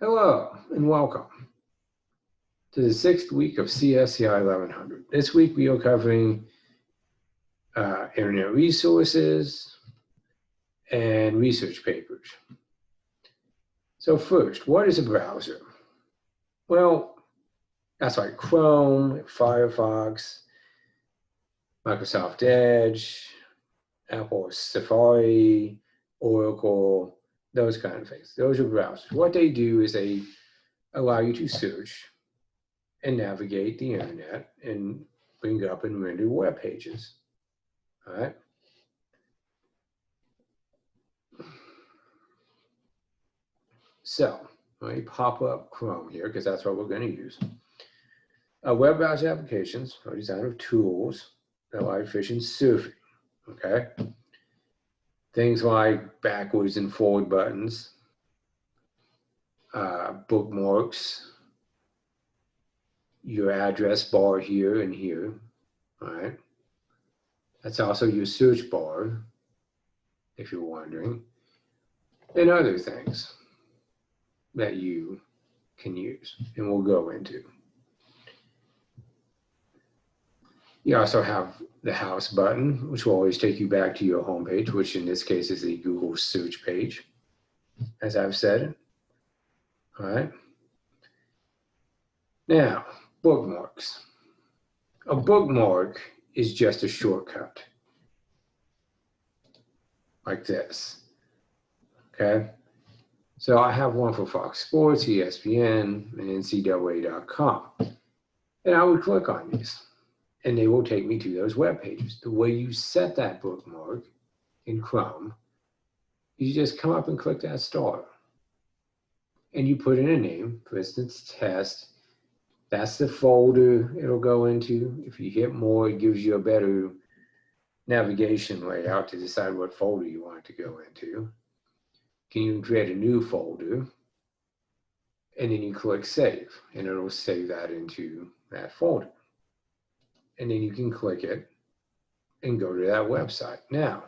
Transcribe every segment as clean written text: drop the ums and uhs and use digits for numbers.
Hello and welcome to the sixth week of CSCI 1100. This week we are covering internet resources and research papers. So first, what is a browser? Well, that's like Chrome, Firefox, Microsoft Edge, Apple Safari, Oracle, those kind of things. Those are browsers. What they do is they allow you to search and navigate the internet and bring up and render web pages. All right. So let me pop up Chrome here because that's what we're going to use. Web browser applications are designed with tools that allow efficient surfing. Okay. Things like backwards and forward buttons, bookmarks, your address bar here and here. All right. That's also your search bar, if you're wondering, and other things that you can use and we'll go into. You also have the house button, which will always take you back to your homepage, which in this case is the Google search page, as I've said. All right. Now, bookmarks. A bookmark is just a shortcut, like this. Okay. So I have one for Fox Sports, ESPN, and NCAA.com. And I would click on these, and they will take me to those web pages. The way you set that bookmark in Chrome, you just come up and click that star. And you put in a name, for instance, test. That's the folder it'll go into. If you hit more, it gives you a better navigation layout to decide what folder you want it to go into. You can create a new folder, and then you click save, and it'll save that into that folder. And then you can click it and go to that website. Now,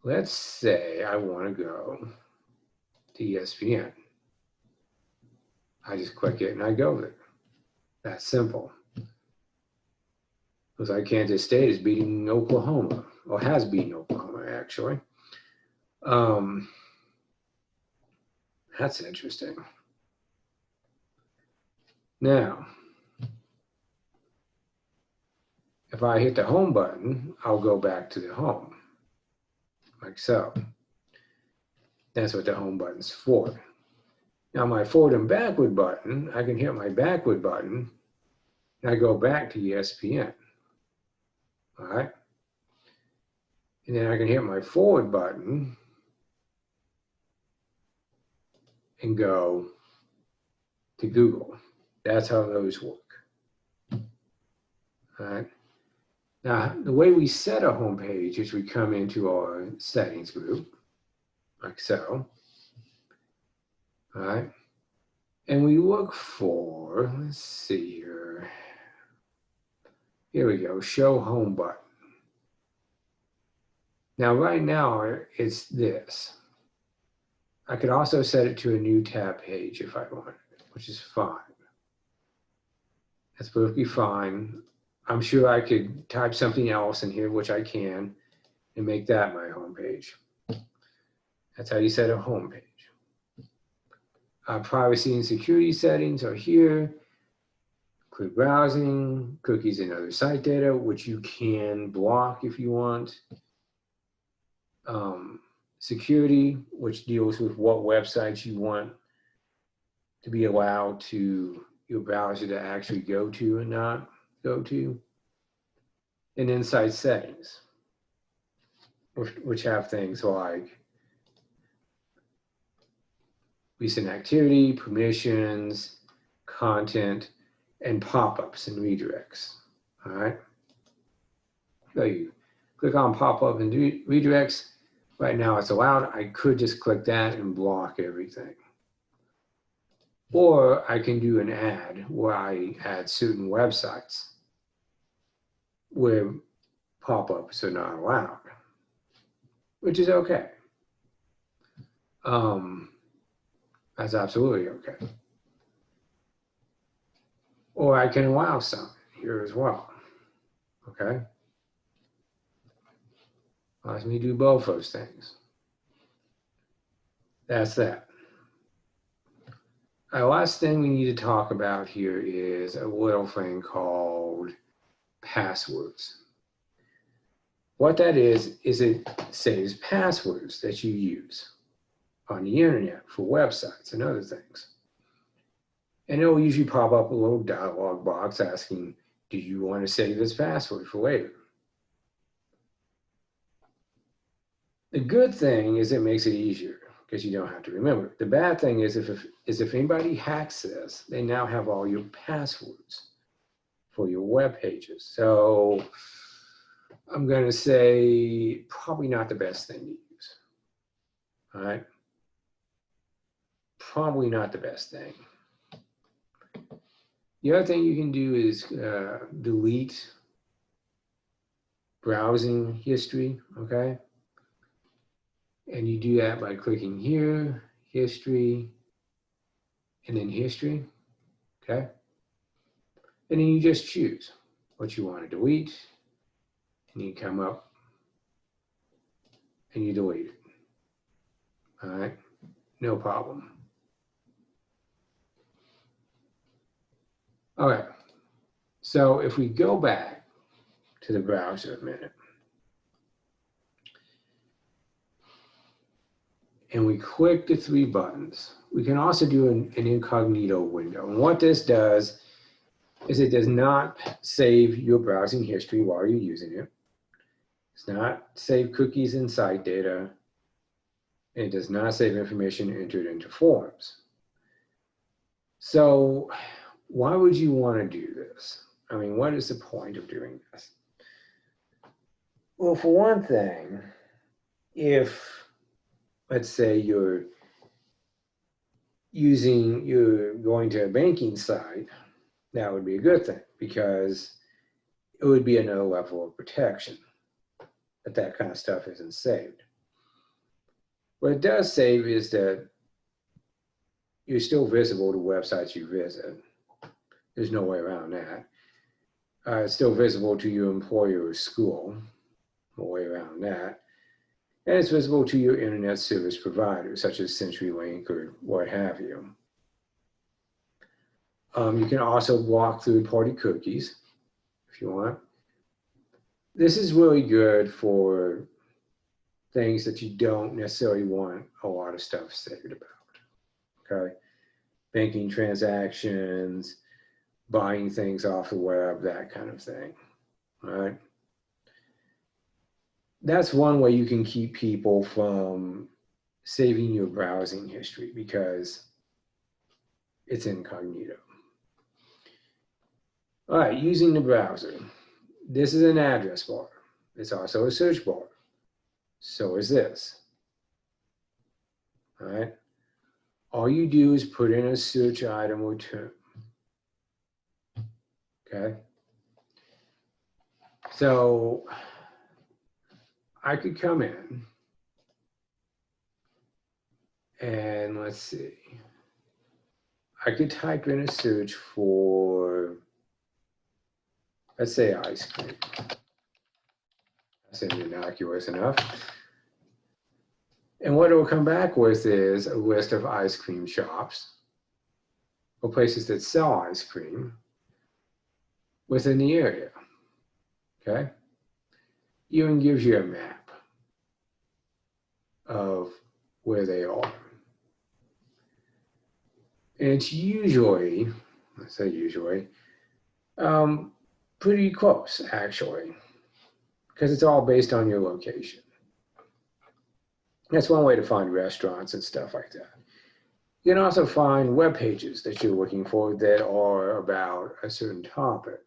let's say I want to go to ESPN. I just click it and I go there. That's simple. Because Kansas State is beating Oklahoma, or has beaten Oklahoma, actually. That's interesting. Now, if I hit the home button, I'll go back to the home, like so. That's what the home button's for. Now my forward and backward button, I can hit my backward button, and I go back to ESPN. All right. And then I can hit my forward button and go to Google. That's how those work. All right. Now, the way we set a home page is we come into our settings group, like so. All right. And we look for, let's see here. Here we go, show home button. Now, right now, it's this. I could also set it to a new tab page if I wanted, which is fine. That's perfectly fine. I'm sure I could type something else in here, which I can, and make that my home page. That's how you set a home page. Privacy and security settings are here. Clear browsing, cookies and other site data, which you can block if you want. Security, which deals with what websites you want to be allowed to your browser to actually go to and not go to. And then site settings, which have things like recent activity, permissions, content, and pop-ups and redirects. All right. So you click on pop-up and redirects. Right now it's allowed. I could just click that and block everything. Or I can do an ad where I add certain websites where pop-ups are not allowed, which is okay. That's absolutely okay. Or I can allow some here as well, okay? Let me do both those things. That's that. The last thing we need to talk about here is a little thing called passwords. What that is it saves passwords that you use on the internet for websites and other things. And it will usually pop up a little dialog box asking, do you want to save this password for later? The good thing is it makes it easier because you don't have to remember. The bad thing is if anybody hacks this, they now have all your passwords for your web pages. So I'm going to say probably not the best thing to use. All right. Probably not the best thing. The other thing you can do is delete browsing history, okay? And you do that by clicking here, history, and then history, okay? And then you just choose what you want to delete, and you come up and you delete it. All right, no problem. All right, so if we go back to the browser a minute, and we click the three buttons, we can also do an incognito window. And what this does is it does not save your browsing history while you're using it. It's not save cookies and site data. And it does not save information entered into forms. So why would you want to do this? I mean, what is the point of doing this? Well, for one thing, if, let's say you're going to a banking site, that would be a good thing because it would be another level of protection that that kind of stuff isn't saved. What it does save is that you're still visible to websites you visit. There's no way around that. It's still visible to your employer or school. No way around that. And it's visible to your internet service providers, such as CenturyLink or what have you. You can also block third-party cookies if you want. This is really good for things that you don't necessarily want a lot of stuff saved about, okay? Banking transactions, buying things off the web, that kind of thing, all right? That's one way you can keep people from saving your browsing history because it's incognito. All right, using the browser. This is an address bar. It's also a search bar. So is this. All right. All you do is put in a search item or term. Okay. So I could come in and let's see. I could type in a search for, let's say, ice cream. That's innocuous enough. And what it will come back with is a list of ice cream shops or places that sell ice cream within the area, okay? Even gives you a map of where they are. And it's usually, I say usually, pretty close actually, because it's all based on your location. That's one way to find restaurants and stuff like that. You can also find web pages that you're looking for that are about a certain topic.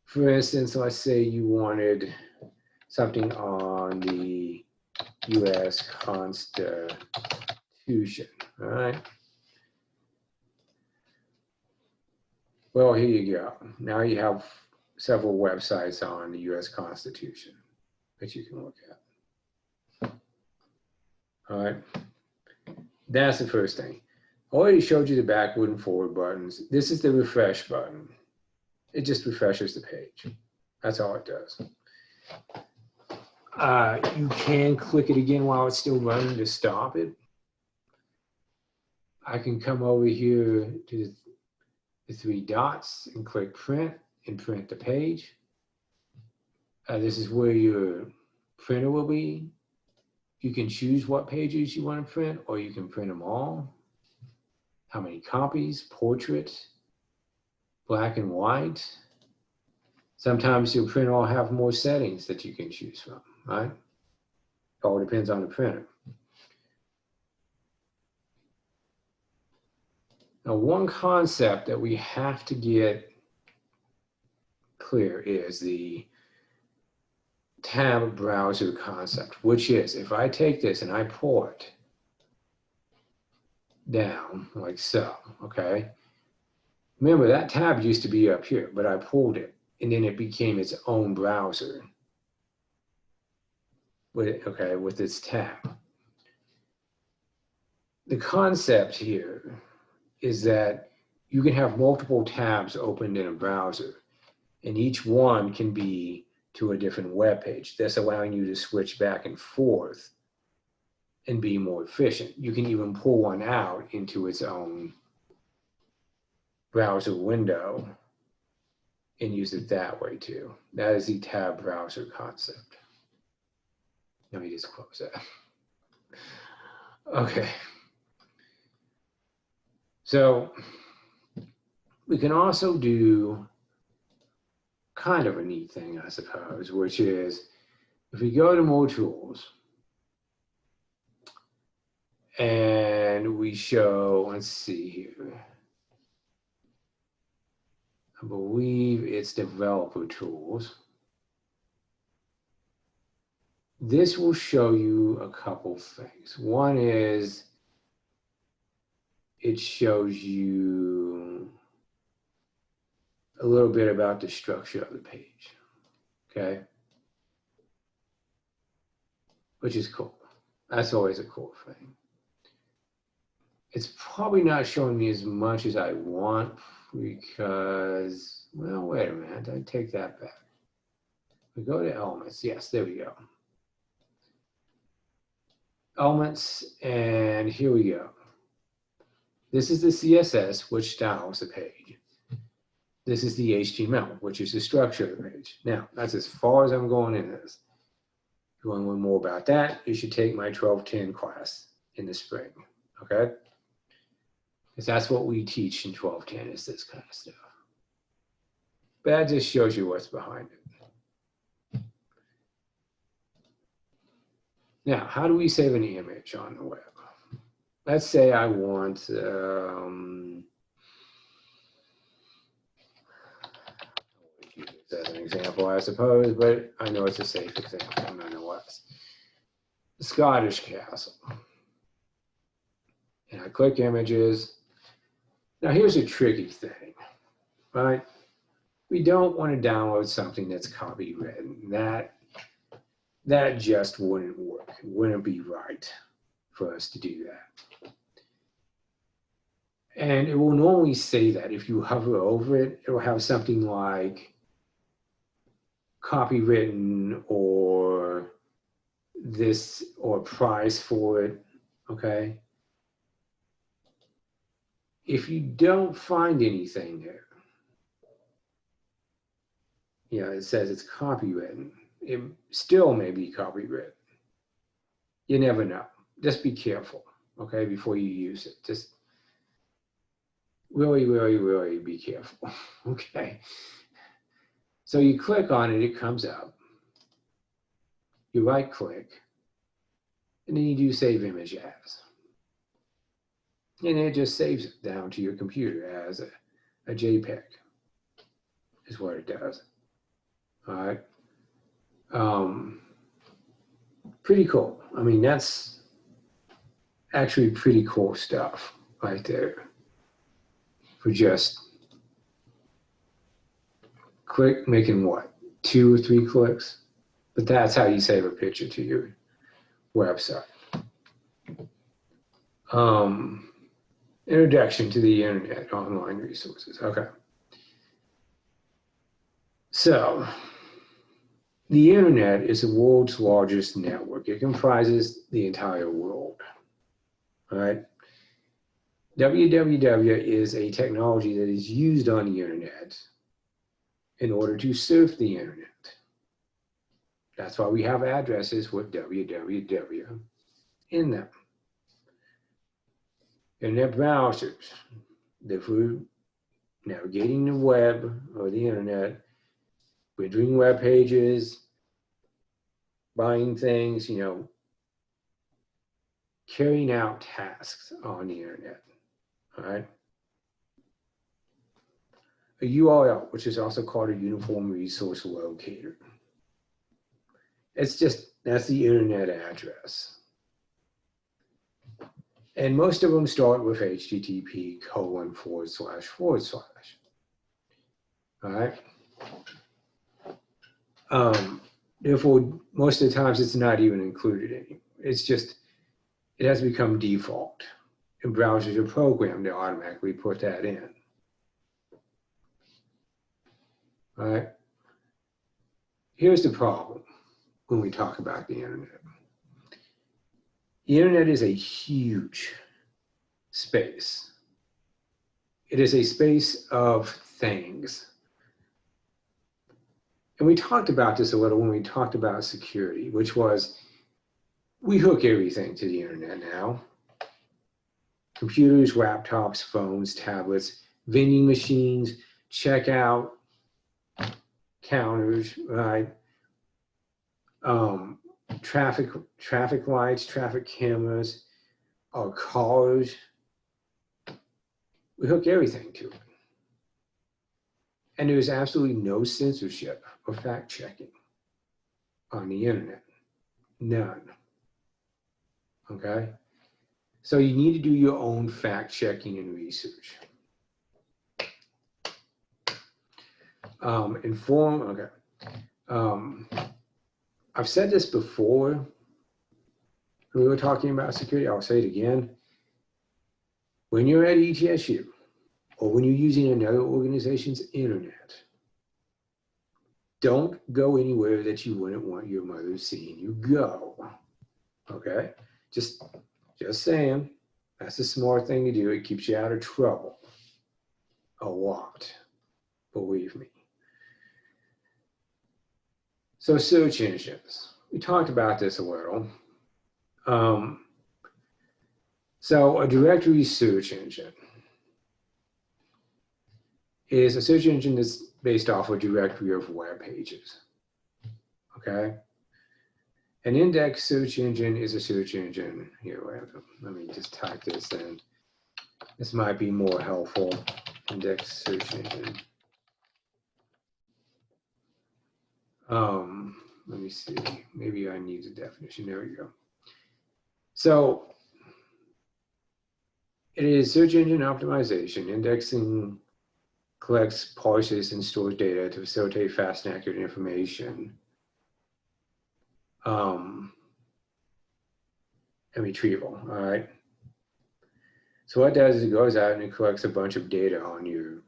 For instance, let's say you wanted something on the US Constitution, all right? Well, here you go. Now you have several websites on the US Constitution that you can look at. All right. That's the first thing. I already showed you the backward and forward buttons. This is the refresh button. It just refreshes the page. That's all it does. You can click it again while it's still running to stop it. I can come over here to the three dots and click print and print the page. This is where your printer will be. You can choose what pages you want to print, or you can print them all. How many copies, portrait, black and white. Sometimes your printer will have more settings that you can choose from, right? It all depends on the printer. Now, one concept that we have to get clear is the tab browser concept, which is if I take this and I pull it down like so, okay? Remember that tab used to be up here, but I pulled it and then it became its own browser with its tab. The concept here is that you can have multiple tabs opened in a browser, and each one can be to a different web page. That's allowing you to switch back and forth and be more efficient. You can even pull one out into its own browser window and use it that way too. That is the tab browser concept. Let me just close that. Okay. So we can also do kind of a neat thing, I suppose, which is if we go to more tools and we show, let's see here. I believe it's developer tools. This will show you a couple things. One is it shows you a little bit about the structure of the page, okay? Which is cool. That's always a cool thing. It's probably not showing me as much as I want because, well, wait a minute, I take that back. We go to elements, yes, there we go. Elements, and here we go. This is the CSS, which styles the page. This is the HTML, which is the structure of the page. Now, that's as far as I'm going in this. If you want to learn more about that, you should take my 1210 class in the spring, okay? Because that's what we teach in 1210 is this kind of stuff. But that just shows you what's behind it. Now, how do we save an image on the web? Let's say I want, as an example, I suppose, but I know it's a safe example nonetheless. The Scottish Castle. And I click images. Now here's a tricky thing, right? We don't want to download something that's copywritten. That just wouldn't work. It wouldn't be right for us to do that. And it will normally say that if you hover over it, it will have something like copywritten or this or price for it, okay? If you don't find anything there, you know, it says it's copywritten. It still may be copywritten. You never know. Just be careful, okay, before you use it. Just really, really, really be careful, okay? So you click on it, it comes up. You right click, and then you do save image as. And it just saves it down to your computer as a JPEG, is what it does. All right. Pretty cool. I mean, that's actually pretty cool stuff right there. For just making what, 2 or 3 clicks? But that's how you save a picture to your website. Introduction to the internet, online resources. Okay. So, the internet is the world's largest network. It comprises the entire world. All right. www is a technology that is used on the internet in order to surf the internet. That's why we have addresses with www in them. Internet browsers, they're for navigating the web or the internet, rendering web pages, buying things, carrying out tasks on the internet. All right. A URL, which is also called a Uniform Resource Locator. That's the internet address. And most of them start with HTTP://. All right. Therefore, most of the times it's not even included anymore. It has become default. And browsers are programmed to automatically put that in. All right. Here's the problem when we talk about the internet. The internet is a huge space. It is a space of things. And we talked about this a little when we talked about security, which was we hook everything to the internet now. Computers, laptops, phones, tablets, vending machines, checkout counters, right? Traffic lights, traffic cameras, our cars. We hook everything to it. And there's absolutely no censorship or fact checking on the internet. None. Okay? So you need to do your own fact checking and research. I've said this before when we were talking about security. I'll say it again. When you're at ETSU or when you're using another organization's internet, don't go anywhere that you wouldn't want your mother seeing you go. Okay? Just saying. That's a smart thing to do. It keeps you out of trouble. A lot. Believe me. So search engines. We talked about this a little. So a directory search engine is a search engine that's based off a directory of web pages. Okay? An index search engine is a search engine. Here, let me just type this in. This might be more helpful. Index search engine. Let me see. Maybe I need a definition. There we go. So it is search engine optimization. Indexing collects, parses, and stores data to facilitate fast and accurate information and retrieval. All right. So what it does is it goes out and it collects a bunch of data on your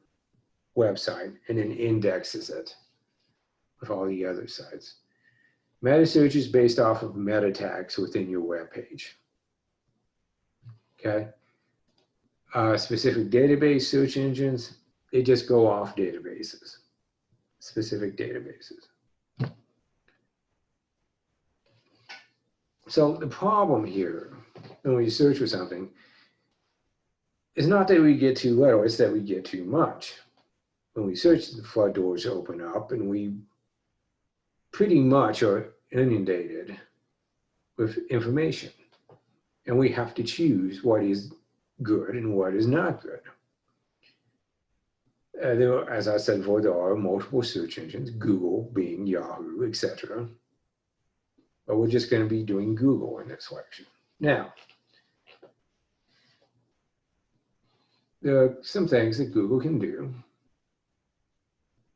website and then indexes it with all the other sites. Meta search is based off of meta tags within your web page. Okay. Specific database search engines, they just go off databases, specific databases. So the problem here when we search for something is not that we get too little, it's that we get too much. When we search, the flood doors open up and we pretty much are inundated with information. And we have to choose what is good and what is not good. As I said before, there are multiple search engines, Google, Bing, Yahoo, etc. But we're just going to be doing Google in this lecture. Now, there are some things that Google can do.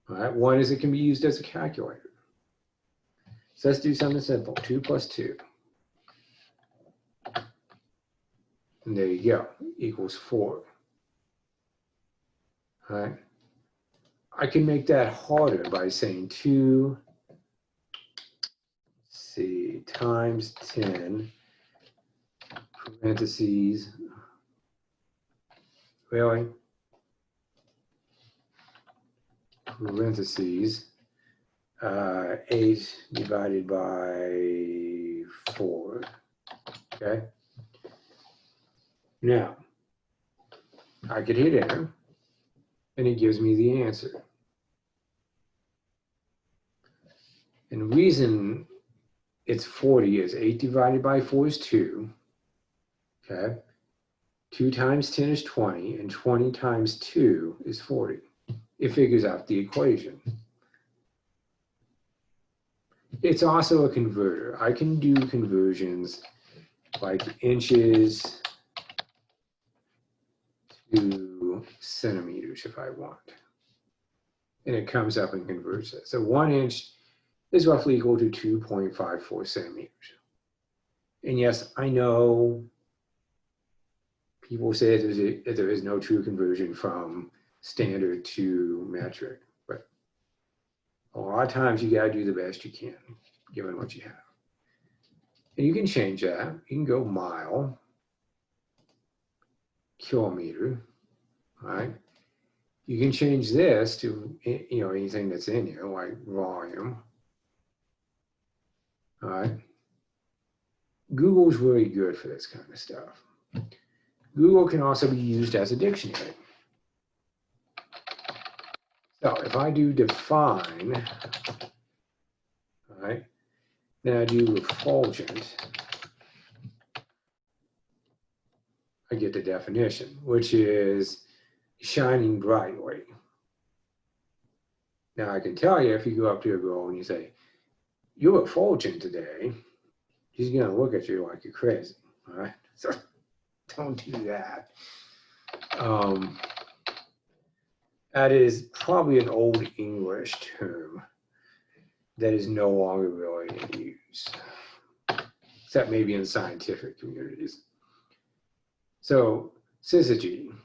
All right, one is it can be used as a calculator. So let's do something simple, 2 + 2. And there you go, equals 4. All right. I can make that harder by saying 2, times 10, parentheses, really? Parentheses, 8 divided by 4, okay? Now, I could hit enter, and it gives me the answer. And the reason it's 40 is 8 divided by 4 is 2, okay? 2 times 10 is 20, and 20 times 2 is 40. It figures out the equation. It's also a converter. I can do conversions like inches to centimeters if I want. And it comes up and converts it. So 1 inch is roughly equal to 2.54 centimeters. And yes, I know people say that there is no true conversion from standard to metric, but a lot of times you gotta do the best you can, given what you have. And you can change that. You can go mile, kilometer, all right? You can change this to, you know, anything that's in here, like volume, all right? Google's really good for this kind of stuff. Google can also be used as a dictionary. So if I do define, all right, then I do refulgent, I get the definition, which is shining brightly. Now I can tell you, if you go up to a girl and you say, "You're refulgent today," she's gonna look at you like you're crazy, all right? So don't do that. That is probably an old English term that is no longer really in use, except maybe in scientific communities. So syzygy,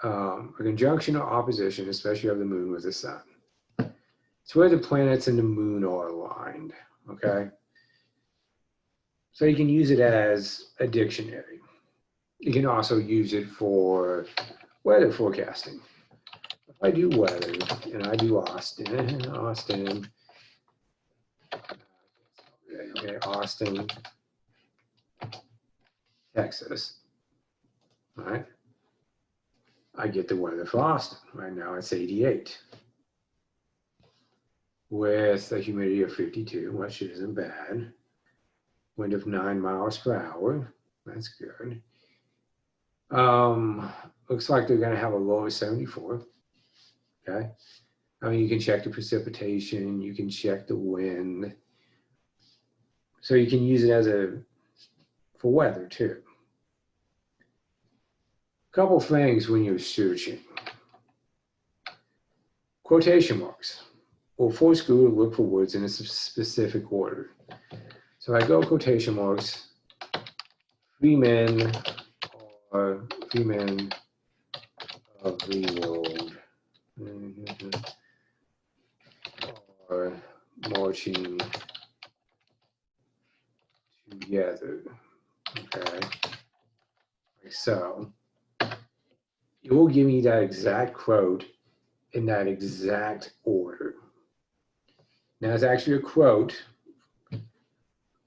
a conjunction or opposition, especially of the moon with the sun. It's where the planets and the moon are aligned, okay? So you can use it as a dictionary. You can also use it for weather forecasting. If I do weather and I do Austin, okay, Austin, Texas, all right? I get the weather for Austin. Right now it's 88 with a humidity of 52, which isn't bad. Wind of 9 miles per hour. That's good. Looks like they're going to have a low of 74. Okay. I mean, you can check the precipitation, you can check the wind. So you can use it for weather too. Couple things when you're searching. Quotation marks will force Google to look for words in a specific order. So I go quotation marks, free men of the world are marching together, okay? Like so, it will give me that exact quote in that exact order. Now it's actually a quote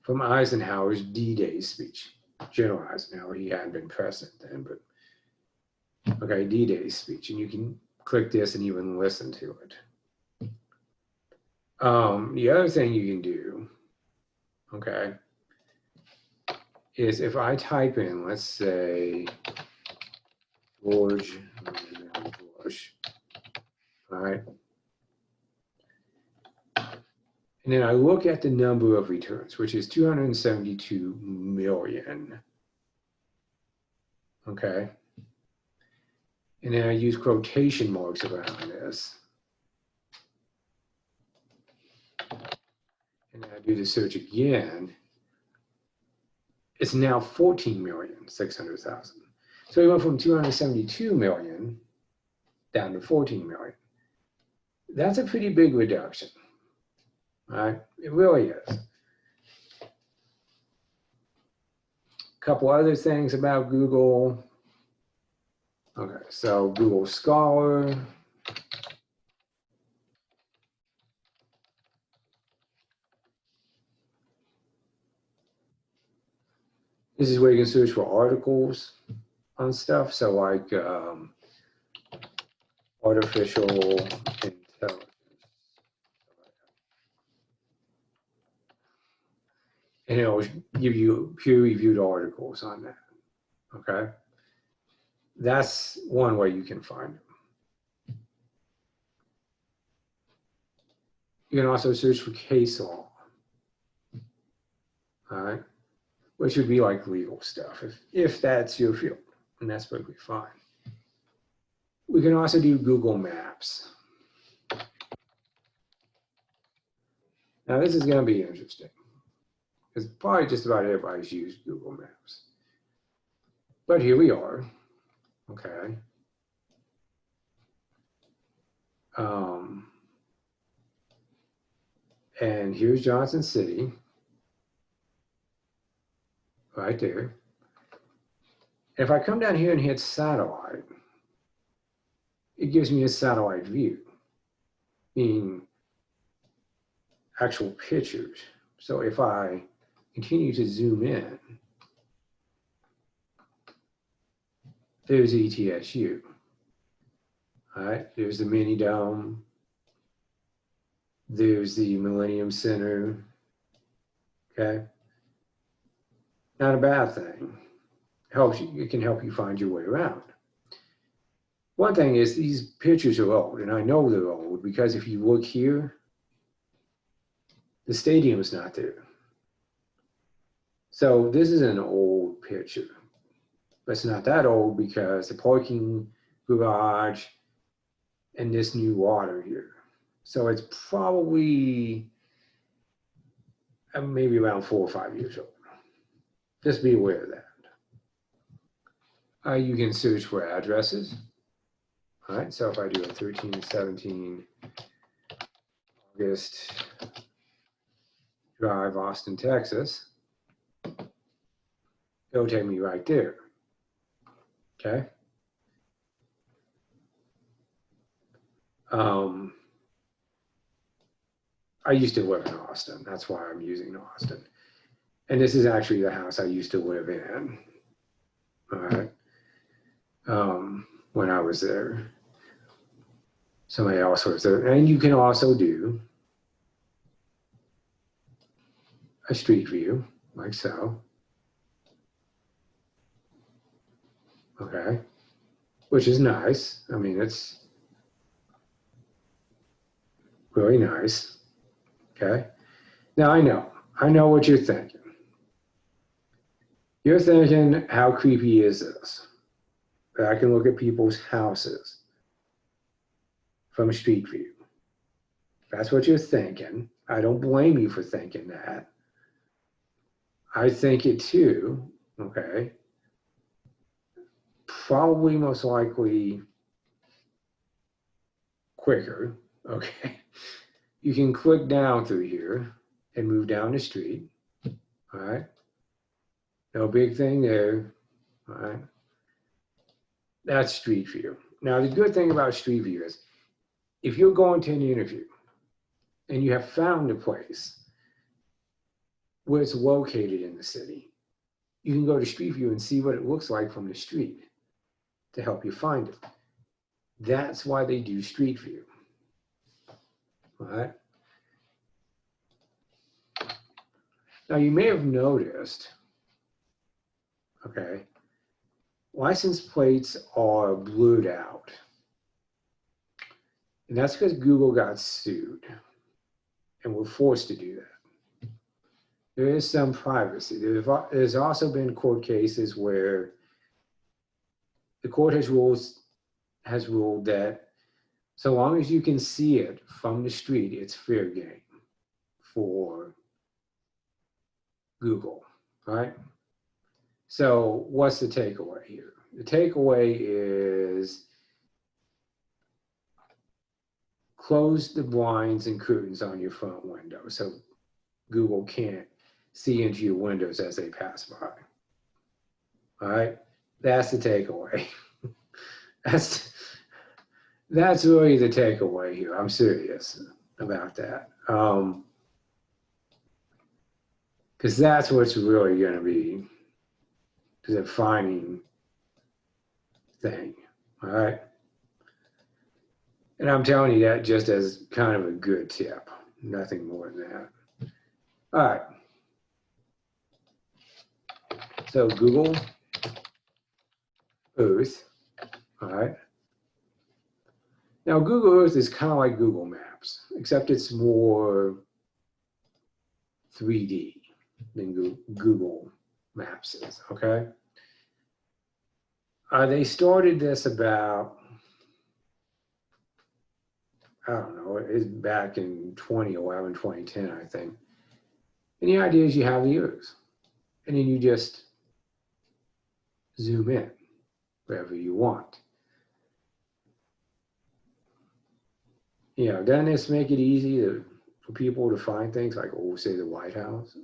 from Eisenhower's D-Day speech. General Eisenhower, he hadn't been president then, but okay, D-Day speech, and you can click this and even listen to it. The other thing you can do, okay, is if I type in, let's say, George Bush, all right, and then I look at the number of returns, which is 272 million, okay, and then I use quotation marks around this, and then I do the search again, it's now 14,600,000. So we went from 272 million down to 14 million. That's a pretty big reduction, right? It really is. A couple other things about Google. Okay, so Google Scholar. This is where you can search for articles on stuff. So like artificial intelligence. And it'll give you peer-reviewed articles on that, okay? That's one way you can find them. You can also search for case law, all right? Which would be like legal stuff, if that's your field, and that's perfectly fine. We can also do Google Maps. Now this is gonna be interesting, because probably just about everybody's used Google Maps. But here we are, okay? And here's Johnson City, right there. If I come down here and hit satellite, it gives me a satellite view, meaning actual pictures. So if I continue to zoom in, there's ETSU. All right, there's the mini dome. There's the Millennium Center. Okay, not a bad thing. Helps you. It can help you find your way around. One thing is these pictures are old, and I know they're old because if you look here, the stadium is not there. So this is an old picture, but it's not that old because the parking garage and this new water here. So it's probably maybe around 4 or 5 years old. Just be aware of that. You can search for addresses. All right, so if I do a 1317 August Drive, Austin, Texas, it'll take me right there. Okay. I used to live in Austin. That's why I'm using Austin. And this is actually the house I used to live in. All right. When I was there. Somebody else was there. And you can also do a street view, like so. Okay. Which is nice. I mean, it's really nice. Okay. Now I know what you're thinking. You're thinking, how creepy is this? That I can look at people's houses from a street view. If that's what you're thinking, I don't blame you for thinking that. I think it too, okay? Probably most likely quicker, okay? You can click down through here and move down the street, all right? No big thing there, all right? That's street view. Now, the good thing about street view is if you're going to an interview and you have found a place where it's located in the city, you can go to street view and see what it looks like from the street to help you find it. That's why they do street view, all right? Now, you may have noticed, okay, license plates are blurred out. And that's because Google got sued and were forced to do that. There is some privacy. There's also been court cases where the court has ruled that so long as you can see it from the street, it's fair game for Google, right? So what's the takeaway here? The takeaway is close the blinds and curtains on your front window so Google can't see into your windows as they pass by. All right, that's the takeaway. that's really the takeaway here. I'm serious about that. Because that's what's really going to be the defining thing. All right. And I'm telling you that just as kind of a good tip, nothing more than that. All right. So Google Earth. All right. Now Google Earth is kind of like Google Maps, except it's more 3D than Google Maps is. Okay. They started this about, I don't know, it's back in 2011, 2010, I think. And the idea is you have the Earth, and then you just zoom in wherever you want. You know, doesn't this make it easy for people to find things like, oh, say the White House,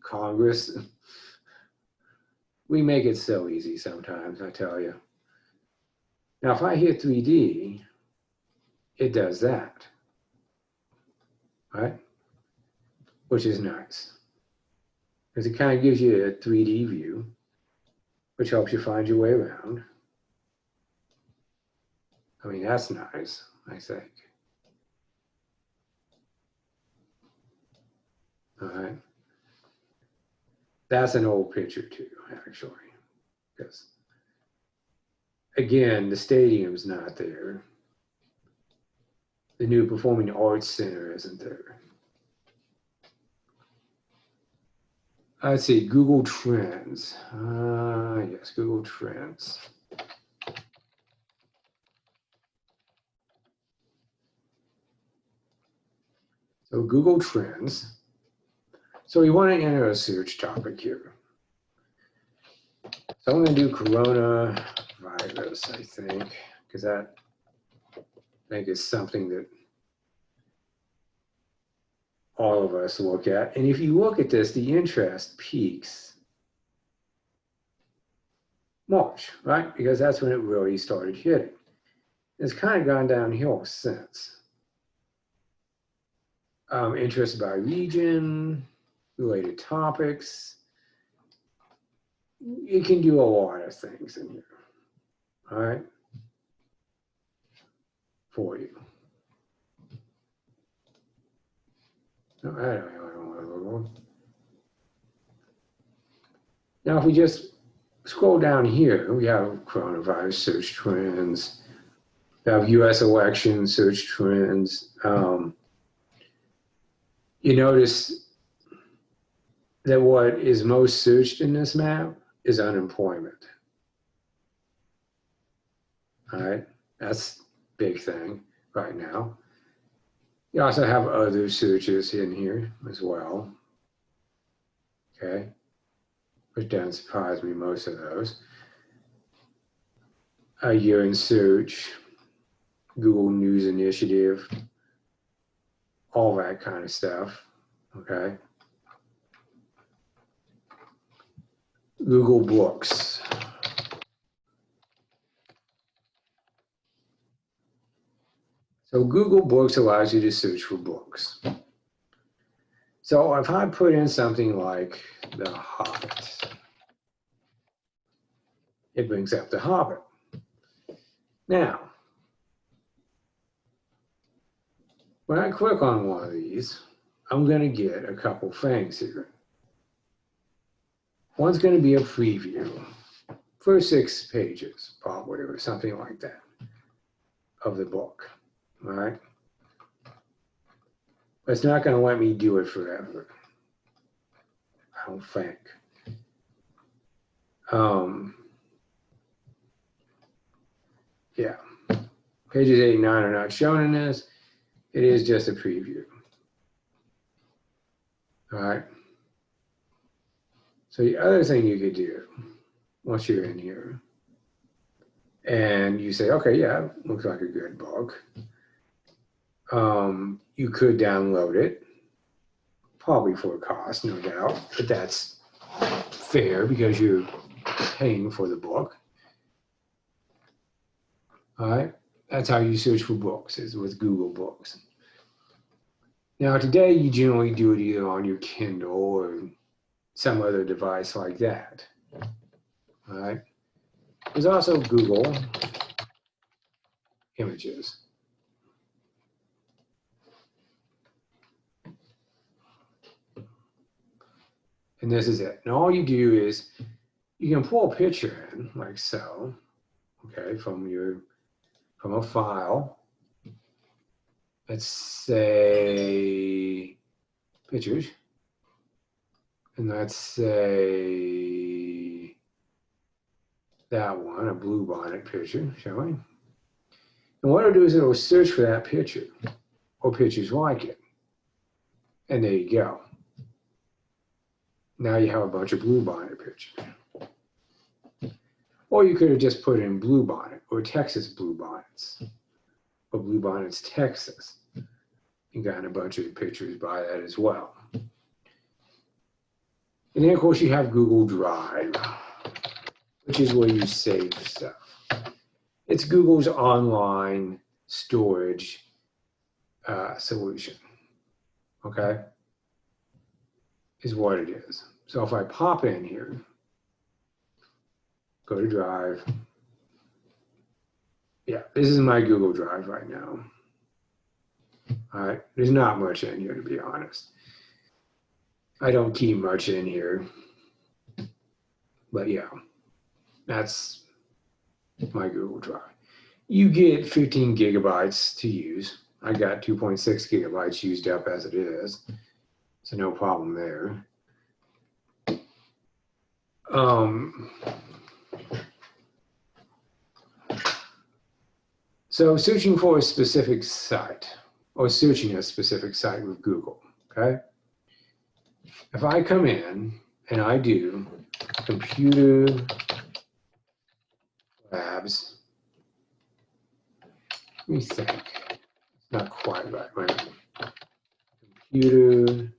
Congress? We make it so easy sometimes, I tell you. Now, if I hit 3D, it does that, right? Which is nice, because it kind of gives you a 3D view, which helps you find your way around. I mean, that's nice, I think. All right. That's an old picture too, actually, because again, the stadium's not there. The new Performing Arts Center isn't there. Let's see, Google Trends. Yes, Google Trends. So Google Trends. So we want to enter a search topic here. So I'm going to do coronavirus, I think, because that I think is something that all of us look at. And if you look at this, the interest peaks March, right? Because that's when it really started hitting. It's kind of gone downhill since. Interest by region, related topics. It can do a lot of things in here, all right, for you. No, I don't want to go. Now, if we just scroll down here, we have coronavirus search trends. We have U.S. election search trends. You notice that what is most searched in this map is unemployment. All right, that's a big thing right now. You also have other searches in here as well. Okay, which doesn't surprise me, most of those. A year in search, Google News Initiative, all that kind of stuff. Okay. Google Books. So Google Books allows you to search for books. So if I put in something like The Hobbit, it brings up The Hobbit. Now, when I click on one of these, I'm going to get a couple things here. One's going to be a preview for 6 pages, probably, or something like that, of the book. All right. But it's not going to let me do it forever, I don't think. Yeah. Pages 8 and 9 are not shown in this. It is just a preview. All right. So the other thing you could do once you're in here and you say, okay, yeah, looks like a good book. You could download it, probably for a cost, no doubt, but that's fair because you're paying for the book. All right, that's how you search for books, is with Google Books. Now today you generally do it either on your Kindle or some other device like that. All right. There's also Google Images. And this is it. And all you do is you can pull a picture in like so, okay, from a file. Let's say pictures. And let's say that one, a bluebonnet picture, shall we? And what it'll do is it'll search for that picture or pictures like it. And there you go. Now you have a bunch of bluebonnet pictures. Or you could have just put in bluebonnet or Texas bluebonnets or bluebonnets Texas. You got a bunch of pictures by that as well. And then of course you have Google Drive, which is where you save stuff. It's Google's online storage solution, okay? Is what it is. So if I pop in here, go to Drive. Yeah, this is my Google Drive right now. All right, there's not much in here, to be honest. I don't keep much in here, but yeah, that's my Google Drive. You get 15 gigabytes to use. I got 2.6 gigabytes used up as it is, so no problem there. So searching for a specific site or searching a specific site with Google, okay? If I come in and I do computer labs, let me think, it's not quite right. Wait. Computer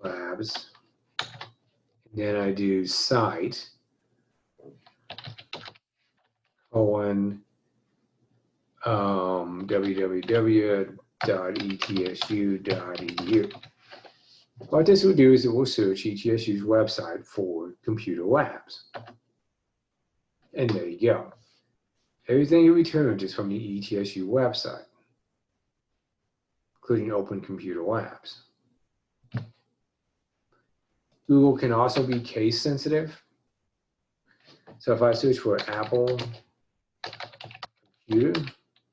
labs, and then I do site, www.etsu.edu. What this will do is it will search ETSU's website for computer labs. And there you go. Everything it returns is from the ETSU website, including Open Computer Labs. Google can also be case sensitive. So if I search for Apple computer,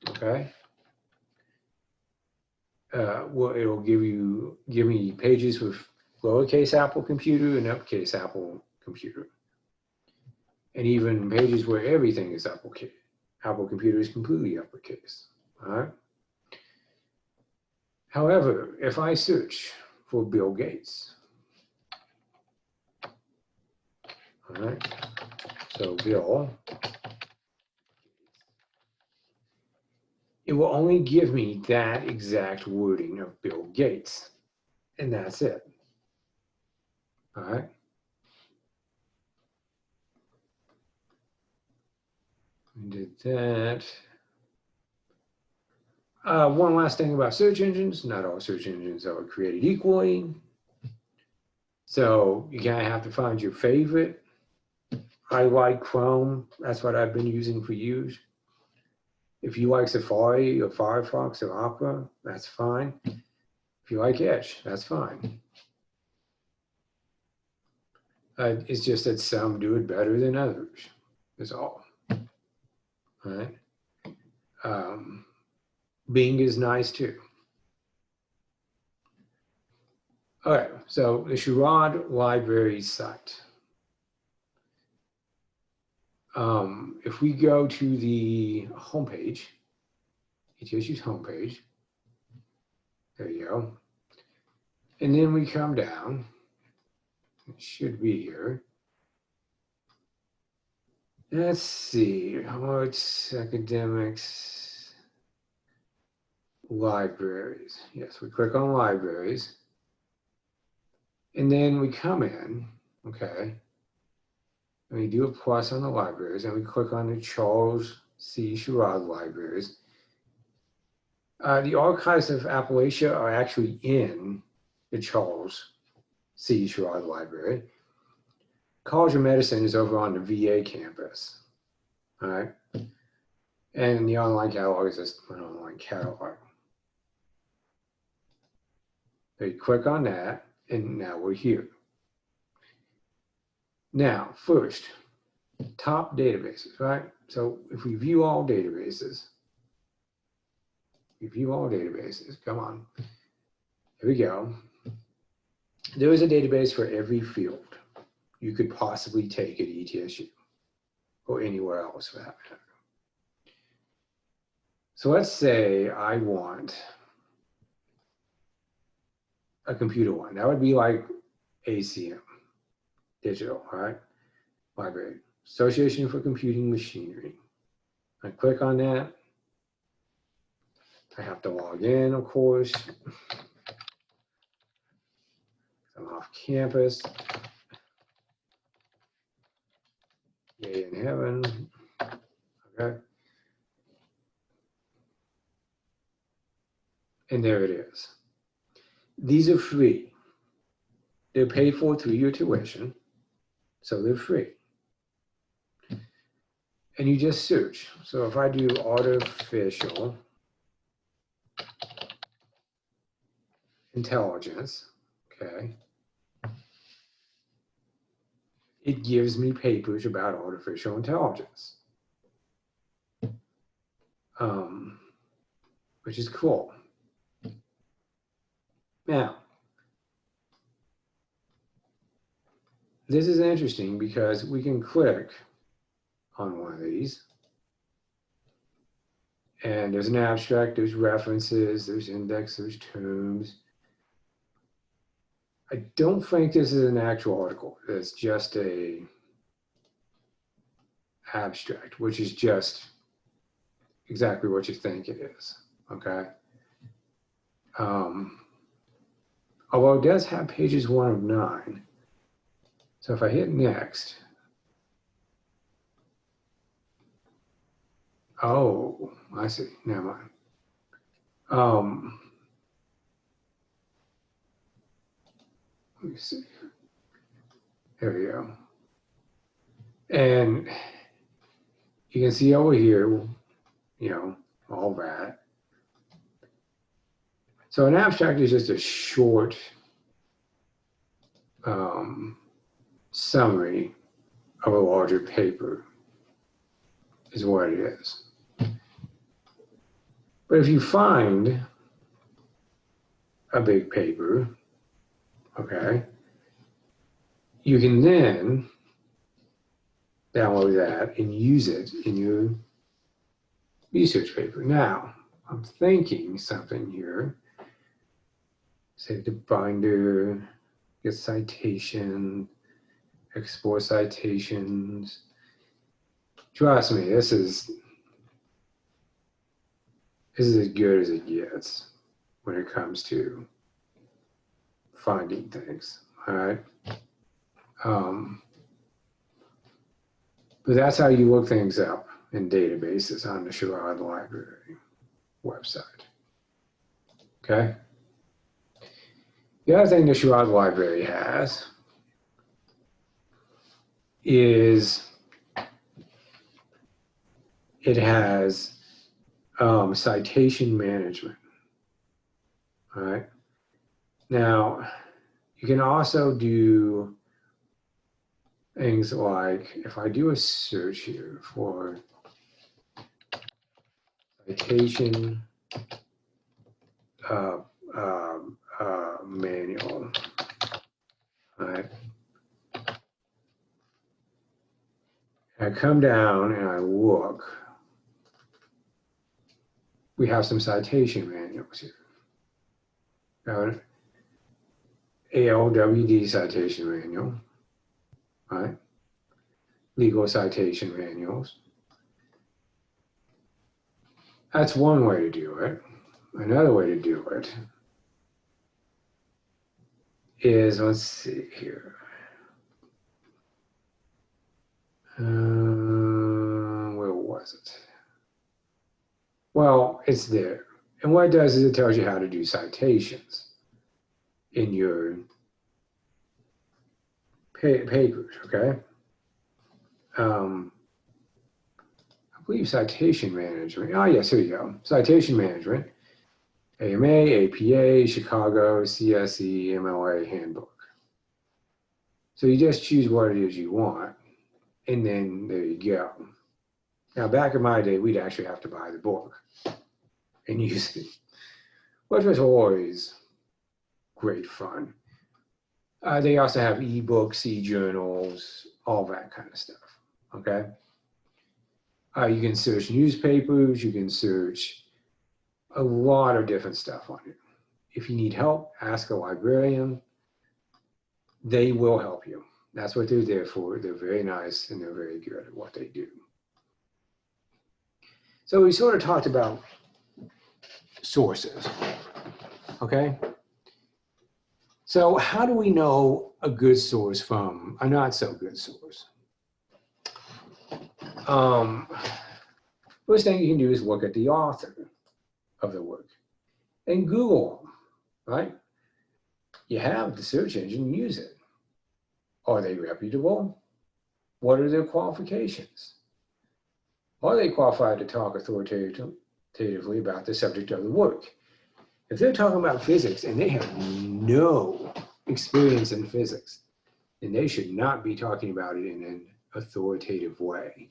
okay, well, it'll give me pages with lowercase Apple computer and uppercase Apple computer, and even pages where everything is uppercase. Apple computer is completely uppercase. All right. However, if I search for Bill Gates, all right, so Bill, it will only give me that exact wording of Bill Gates, and that's it. All right. We did that. One last thing about search engines. Not all search engines are created equally. So you kind of have to find your favorite. I like Chrome. That's what I've been using for years. If you like Safari or Firefox or Opera, that's fine. If you like Edge, that's fine. It's just that some do it better than others, is all. All right. Bing is nice too. All right, so the Sherrod Library site. If we go to the homepage, ETSU's homepage, there you go. And then we come down It should be here. Let's see, arts, academics, libraries. Yes, we click on libraries. And then we come in, okay, and we do a plus on the libraries, and we click on the Charles C. Sherrod Libraries. The archives of Appalachia are actually in the Charles C. Sherrod Library. College of Medicine is over on the VA campus, all right? And the online catalog is just an online catalog. So you click on that, and now we're here. Now, first, top databases, right? So if we view all databases, come on, here we go. There is a database for every field you could possibly take at ETSU or anywhere else for that matter. So let's say I want a computer one. That would be like ACM, digital, all right? Library, Association for Computing Machinery. I click on that. I have to log in, of course. I'm off campus. Yay in heaven. Okay. And there it is. These are free. They're paid for through your tuition, so they're free. And you just search. So if I do artificial intelligence, okay, it gives me papers about artificial intelligence, which is cool. Now, this is interesting because we can click on one of these, and there's an abstract, there's references, there's index, there's terms. I don't think this is an actual article. It's just a abstract, which is just exactly what you think it is, okay? Although it does have pages 1 of 9. So if I hit next, oh, I see, never mind. Let me see, there we go. And you can see over here, you know, all that. So an abstract is just a short summary of a larger paper, is what it is. But if you find a big paper, okay, you can then download that and use it in your research paper. Now, I'm thinking something here. Save the binder, get citation, export citations. Trust me, this is as good as it gets when it comes to finding things, all right? But that's how you look things up in databases on the Sherrod Library website, okay? The other thing the Sherrod Library has is it has citation management, all right? Now, you can also do things like, if I do a search here for citation manual, all right? And I come down and I look, we have some citation manuals here. Now, ALWD citation manual, right? Legal citation manuals. That's one way to do it. Another way to do it is, let's see here. Where was it? Well, it's there. And what it does is it tells you how to do citations in your papers, okay? I believe citation management. Oh, yes, here you go. Citation management, AMA, APA, Chicago, CSE, MLA handbook. So you just choose what it is you want, and then there you go. Now, back in my day, we'd actually have to buy the book and use it, which was always great fun. They also have ebooks, e-journals, all that kind of stuff, okay? You can search newspapers, you can search a lot of different stuff on it. If you need help, ask a librarian. They will help you. That's what they're there for. They're very nice and they're very good at what they do. So we sort of talked about sources, okay? So how do we know a good source from a not so good source? First thing you can do is look at the author of the work and Google them, right? You have the search engine, use it. Are they reputable? What are their qualifications? Are they qualified to talk authoritatively about the subject of the work? If they're talking about physics and they have no experience in physics, then they should not be talking about it in an authoritative way.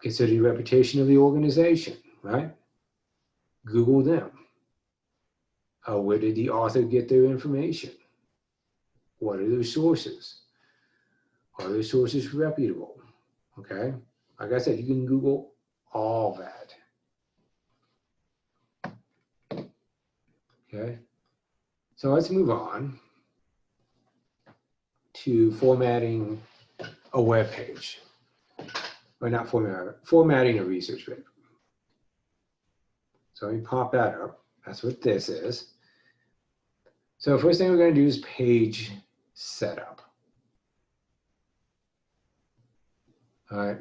Consider the reputation of the organization, right? Google them. Where did the author get their information? What are their sources? Are their sources reputable? Okay. Like I said, you can Google all that. Okay. So let's move on to formatting a web page. Or not formatting a research paper. So let me pop that up. That's what this is. So first thing we're going to do is page setup. All right.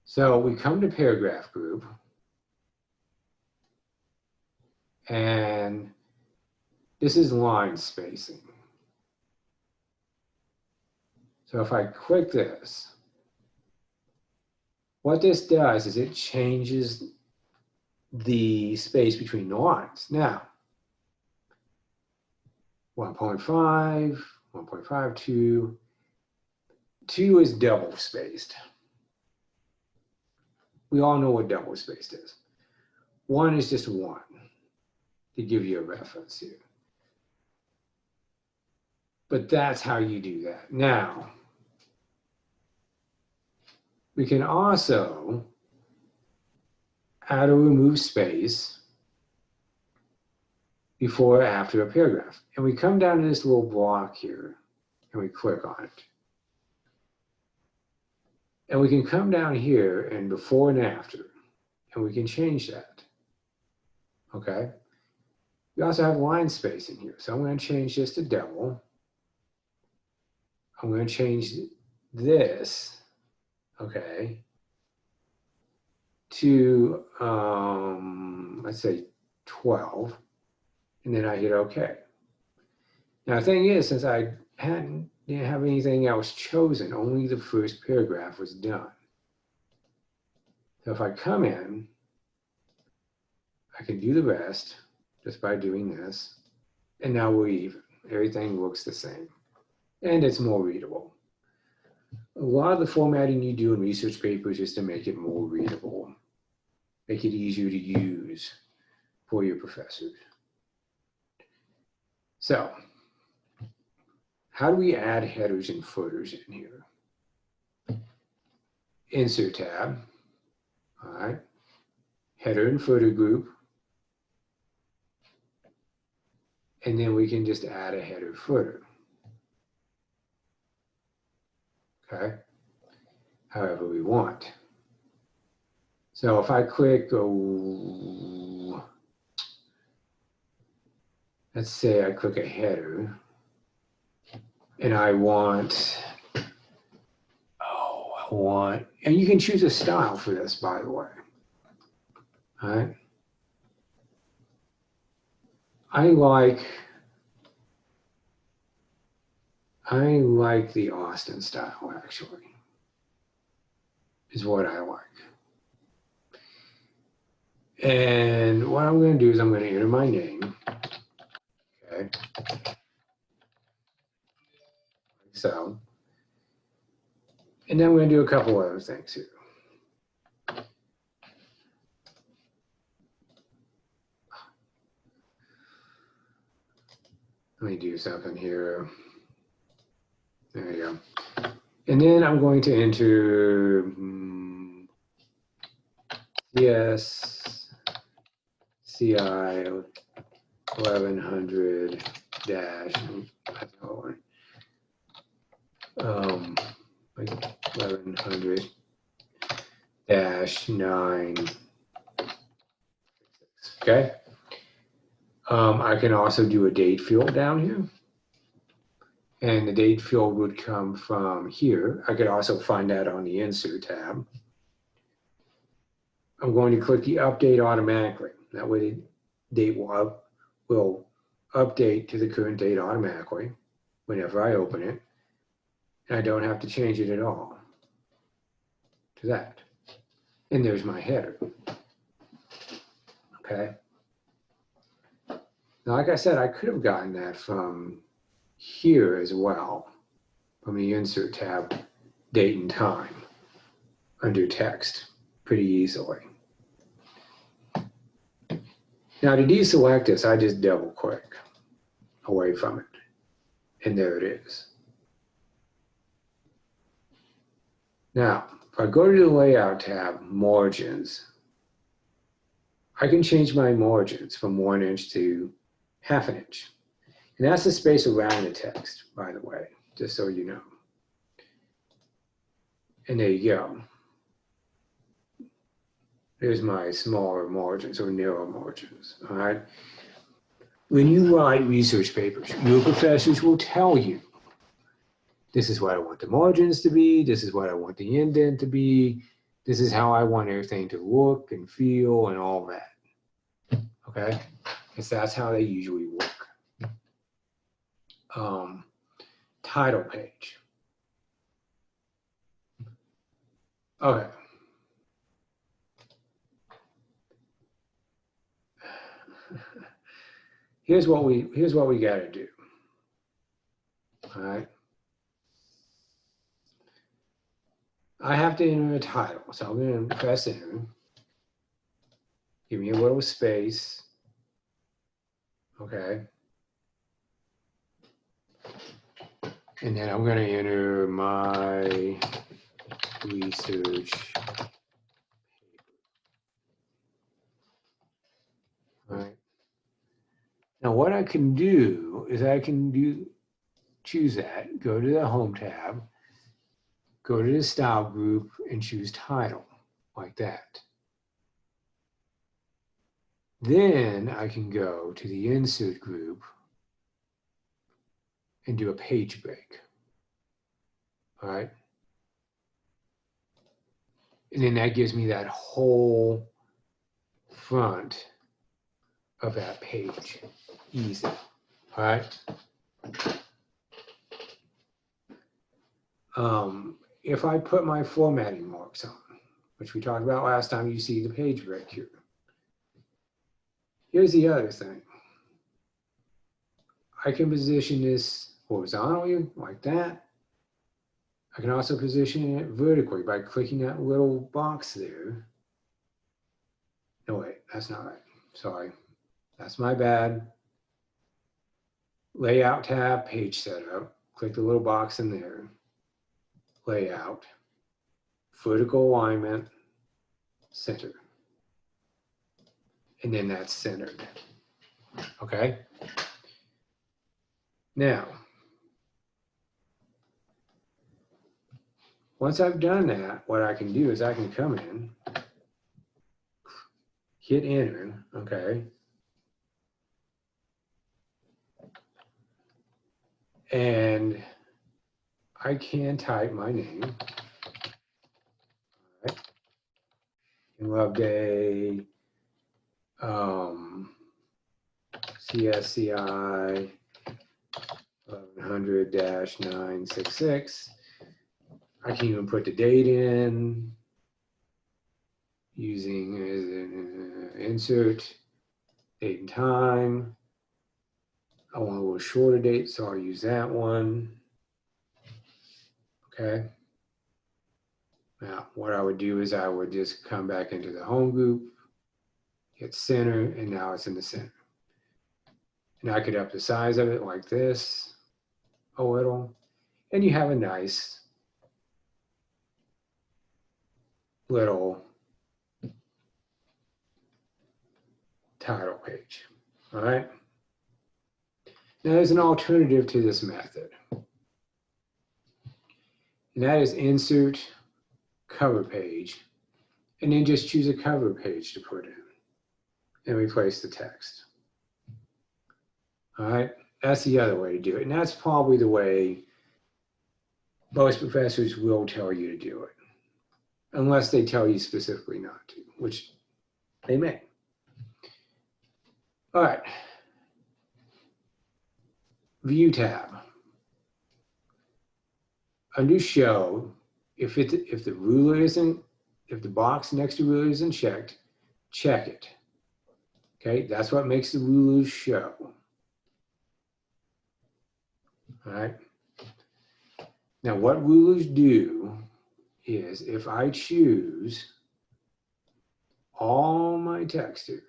So we come to paragraph group. And this is line spacing. So if I click this, what this does is it changes the space between the lines. Now, 1.5, 1.52, 2 is double spaced. We all know what double spaced is. 1 is just 1, to give you a reference here. But that's how you do that. Now, we can also add or remove space before or after a paragraph. And we come down to this little block here and we click on it. And we can come down here and before and after, and we can change that. Okay. We also have line spacing here. So I'm going to change this to double. I'm going to change this, okay, to, let's say 12, and then I hit OK. Now, the thing is, since I didn't have anything else chosen, only the first paragraph was done. So if I come in, I can do the rest just by doing this, and now we're even. Everything looks the same, and it's more readable. A lot of the formatting you do in research papers is to make it more readable, make it easier to use for your professors. So, how do we add headers and footers in here? Insert tab, all right, header and footer group, And then we can just add a header footer. Okay, however we want. So if I click, let's say I click a header, and I want, and you can choose a style for this, by the way. All right. I like the Austin style, actually, is what I like. And what I'm going to do is I'm going to enter my name. Okay. Like so. And then we're going to do a couple other things here. Let me do something here. There you go. And then I'm going to enter CI 1100 dash 1100 dash 9. Okay. I can also do a date field down here. And the date field would come from here. I could also find that on the Insert tab. I'm going to click the Update Automatically. That way the date will update to the current date automatically whenever I open it. And I don't have to change it at all to that. And there's my header. Okay. Now, like I said, I could have gotten that from here as well, from the Insert tab, date and time, under text, pretty easily. Now to deselect this, I just double click away from it, and there it is. Now, if I go to the Layout tab, Margins, I can change my margins from 1 inch to 1/2 inch. And that's the space around the text, by the way, just so you know. And there you go. There's my smaller margins or narrow margins, all right? When you write research papers, your professors will tell you, this is what I want the margins to be, this is what I want the indent to be, this is how I want everything to look and feel and all that, okay? Because that's how they usually work. Title page. Okay. Here's what we got to do. All right. I have to enter a title, so I'm going to press enter. Give me a little space. Okay. And then I'm going to enter my research paper. All right. Now what I can do is I can choose that, go to the Home tab, go to the Style group, and choose Title, like that. Then I can go to the Insert group and do a page break. All right. And then that gives me that whole front of that page. Easy. All right. If I put my formatting marks on, which we talked about last time, you see the page break here. Here's the other thing. I can position this horizontally like that. I can also position it vertically by clicking that little box there. No, wait, that's not right. Sorry, that's my bad. Layout tab, page setup. Click the little box in there. Layout, vertical alignment, center. And then that's centered. Okay? Now, once I've done that, what I can do is I can come in, hit enter, okay? And I can type my name. All right. In Loveday, CSCI 1100-966. I can even put the date in using insert, date and time. I want a little shorter date, so I'll use that one. Okay. Now, what I would do is I would just come back into the home group, hit center, and now it's in the center. And I could up the size of it like this a little, and you have a nice little title page. All right. Now, there's an alternative to this method, and that is insert cover page, and then just choose a cover page to put in and replace the text. All right, that's the other way to do it, and that's probably the way most professors will tell you to do it, unless they tell you specifically not to, which they may. All right, View tab. Under Show, if the ruler isn't, if the box next to ruler isn't checked, check it. Okay, that's what makes the rulers show. All right. Now, what rulers do is if I choose all my text here,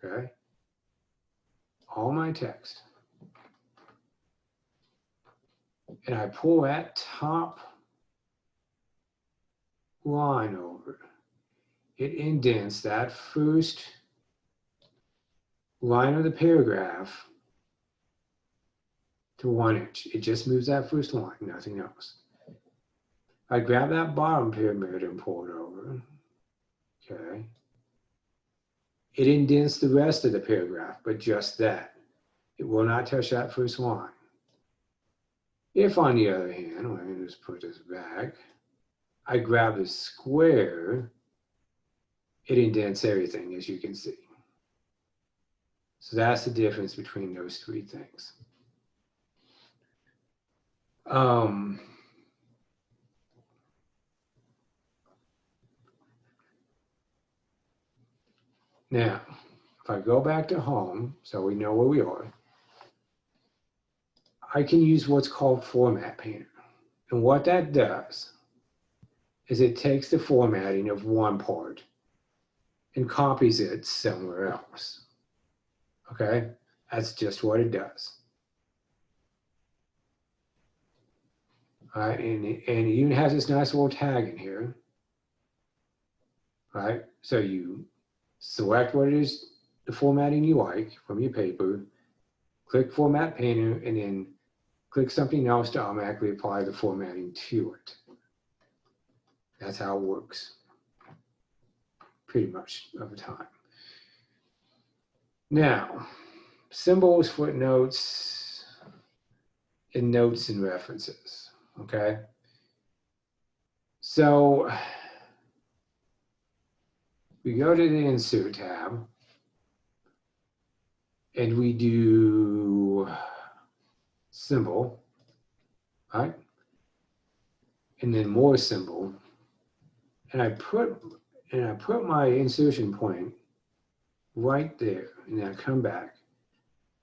okay, all my text, and I pull that top line over, it indents that first line of the paragraph to 1 inch. It just moves that first line, nothing else. I grab that bottom pyramid and pull it over, okay. It indents the rest of the paragraph, but just that. It will not touch that first line. If, on the other hand, let me just put this back, I grab the square, it indents everything, as you can see. So that's the difference between those three things. Now, if I go back to home, so we know where we are, I can use what's called Format Painter. And what that does is it takes the formatting of one part and copies it somewhere else. Okay? That's just what it does. All right, and it even has this nice little tag in here. All right, so you select what it is, the formatting you like from your paper, click Format Painter, and then click something else to automatically apply the formatting to it. That's how it works, pretty much of the time. Now, symbols, footnotes, and notes and references, okay? So we go to the Insert tab, and we do symbol, right? And then more symbol. And I put my insertion point right there, and then I come back.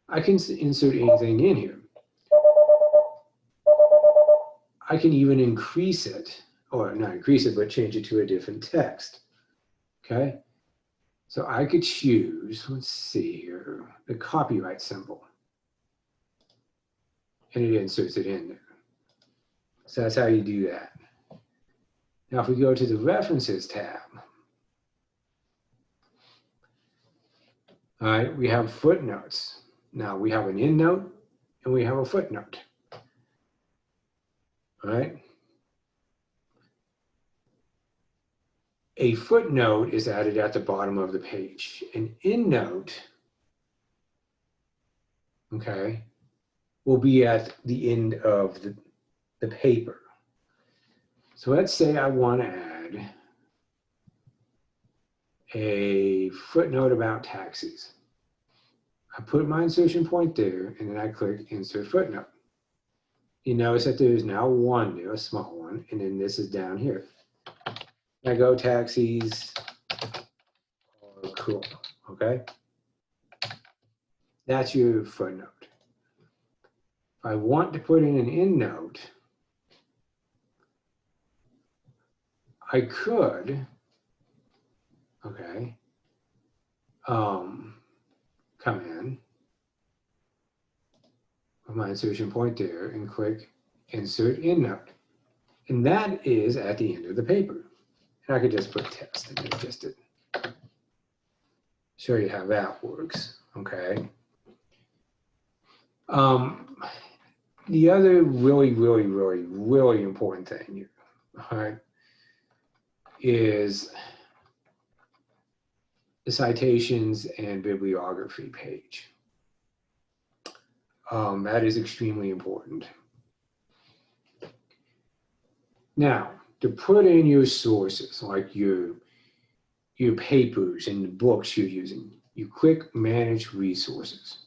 I can insert anything in here. I can even increase it, or not increase it, but change it to a different text. Okay? So I could choose, let's see here, the copyright symbol. And it inserts it in there. So that's how you do that. Now, if we go to the References tab, all right, we have footnotes. Now, we have an endnote and we have a footnote. All right. A footnote is added at the bottom of the page. An endnote, okay, will be at the end of the paper. So let's say I want to add a footnote about taxis. I put my insertion point there, and then I click Insert Footnote. You notice that there's now one there, a small one, and then this is down here. I go taxis are cool, okay? That's your footnote. If I want to put in an endnote, I could, okay, come in with my insertion point there and click Insert Endnote. And that is at the end of the paper. And I could just put test in there just to show you how that works, okay? The other really important thing here, all right, is the citations and bibliography page. That is extremely important. Now, to put in your sources, like your papers and the books you're using, you click Manage Resources.